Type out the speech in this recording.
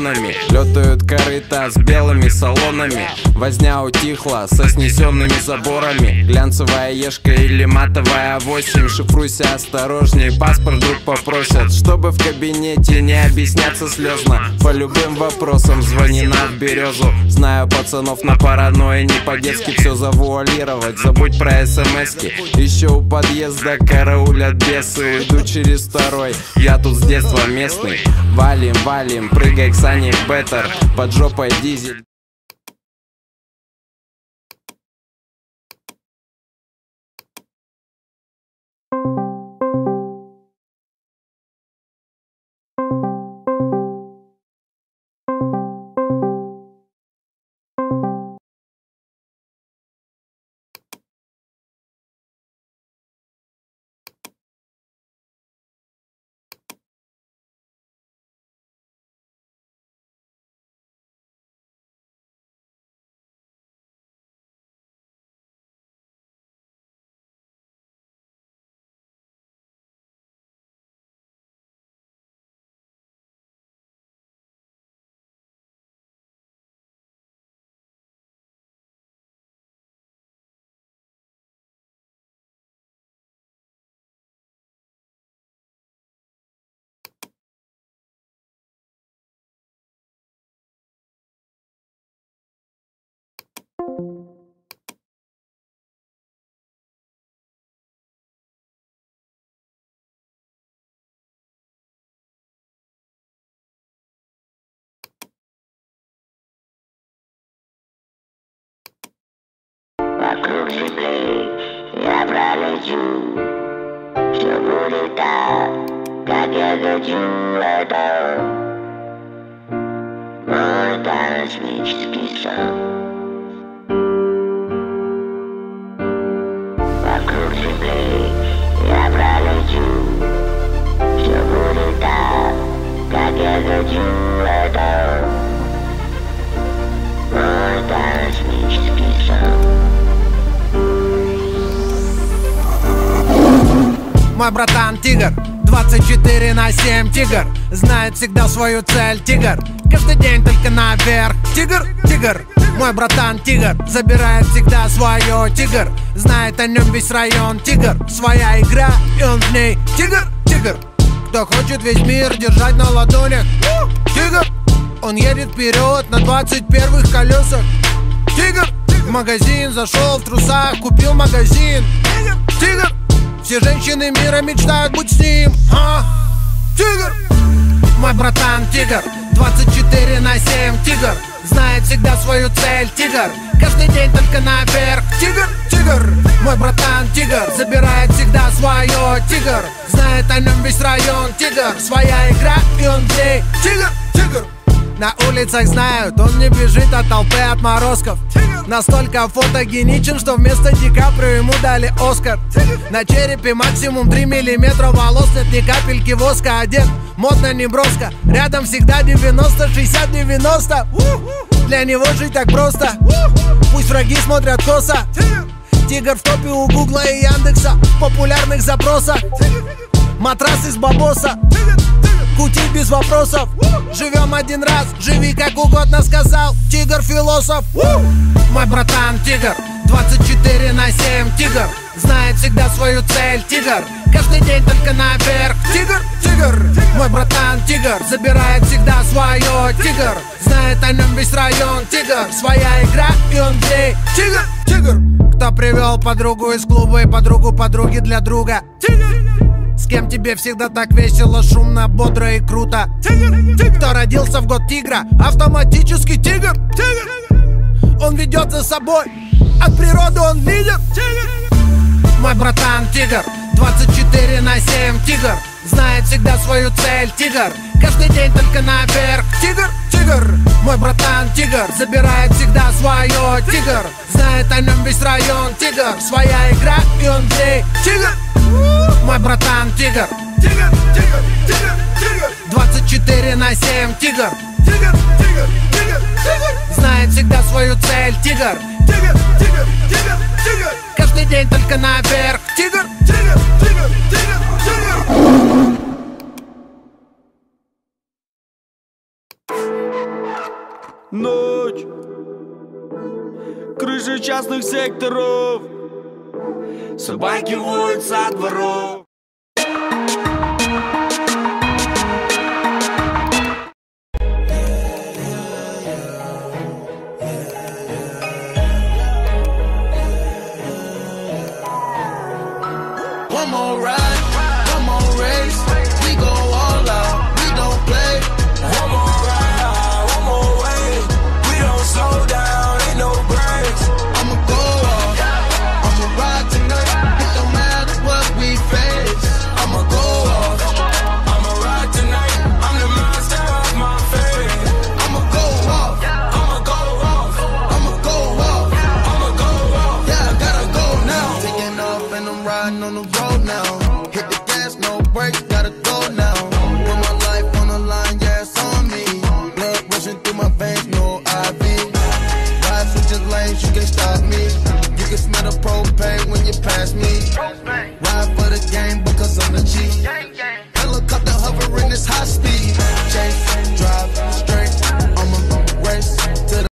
баллонами. Летают корыта с белыми салонами. Возня утихла со снесенными заборами. Глянцевая ешка или матовая 8. Шифруйся осторожней, паспорт вдруг попросят. Чтобы в кабинете не объясняться слезно. По любым вопросам звони на в березу. Знаю пацанов на паранойи, не по-детски все завуалировать. Забудь про смски. Еще у подъезда караулят бесы. Иду через второй, я тут с детства местный. Валим, валим, прыгай к Сане Беттер. Под жопой дизель. Вокруг земли я пролечу, все будет так, как я хочу. Это мой космический сон. Вокруг земли я пролечу, все будет так, как я хочу. Это мой космический сон. Мой братан тигр, 24/7 тигр. Знает всегда свою цель тигр. Каждый день только наверх. Тигр, тигр. Мой братан тигр, забирает всегда свое тигр. Знает о нем весь район тигр. Своя игра и он в ней тигр, тигр. Кто хочет весь мир держать на ладонях, тигр. Он едет вперед на 21-х колесах. Тигр. В магазин зашел в трусах, купил магазин. Тигр. Все женщины мира мечтают быть с ним. Тигр. Мой братан тигр, 24/7 тигр. Знает всегда свою цель тигр. Каждый день только наверх. Тигр, тигр. Мой братан тигр, забирает всегда свое тигр. Знает о нем весь район тигр. Своя игра и он в ней тигр, тигр. На улицах знают, он не бежит от толпы отморозков. Настолько фотогеничен, что вместо Ди Каприо ему дали Оскар. На черепе максимум 3 миллиметра волос, нет ни капельки воска. Одет модно, не броско. Рядом всегда 90, 60, 90. Для него жить так просто. Пусть враги смотрят косо. Тигр в топе у Гугла и Яндекса. В популярных запросах. Матрас из бабоса. Кутить без вопросов. Живем один раз, живи как угодно, сказал тигр-философ. Мой братан тигр, 24/7 тигр. Знает всегда свою цель тигр. Каждый день только наверх. Тигр, тигр. Мой братан тигр, забирает всегда свое тигр. Знает о нем весь район тигр. Своя игра и он в ней тигр, тигр. Кто привел подругу из клуба и подругу подруги для друга? Тигр. С кем тебе всегда так весело, шумно, бодро и круто? Кто родился в год тигра? Автоматически тигр. Он ведет за собой, от природы он лидер. Мой братан тигр, 24/7 тигр. Знает всегда свою цель тигр. Каждый день только наверх. Тигр, тигр. Мой братан тигр, забирает всегда свое тигр. Знает о нем весь район тигр. Своя игра и он в ней тигр. Мой братан тигр, тигр, тигр, тигр, тигр. 24/7 тигр. Тигр, тигр, тигр, тигр. Знает всегда свою цель тигр. Тигр, тигр, тигр, тигр. Каждый день только наверх. Тигр, тигр, тигр, тигр, тигр. Ночь, крыши частных секторов, собаки воют со дворов. One more ride, one more race. We go all out, we don't play. One more ride, one more way. We don't slow down, ain't no breaks. I'ma go off, I'ma ride tonight. It don't matter what we face. I'ma go off, I'ma ride tonight. I'm the master of my fate. I'ma go off, I'ma go off, I'ma go off. I'ma go off. Yeah, I gotta go now. Taking off and I'm riding on the road now. Hit the gas, no brakes, gotta go now. Put my life on the line, yeah, it's on me. Blood rushing through my veins, no IV. Ride switches lanes, you can't stop me. You can smell the propane when you pass me.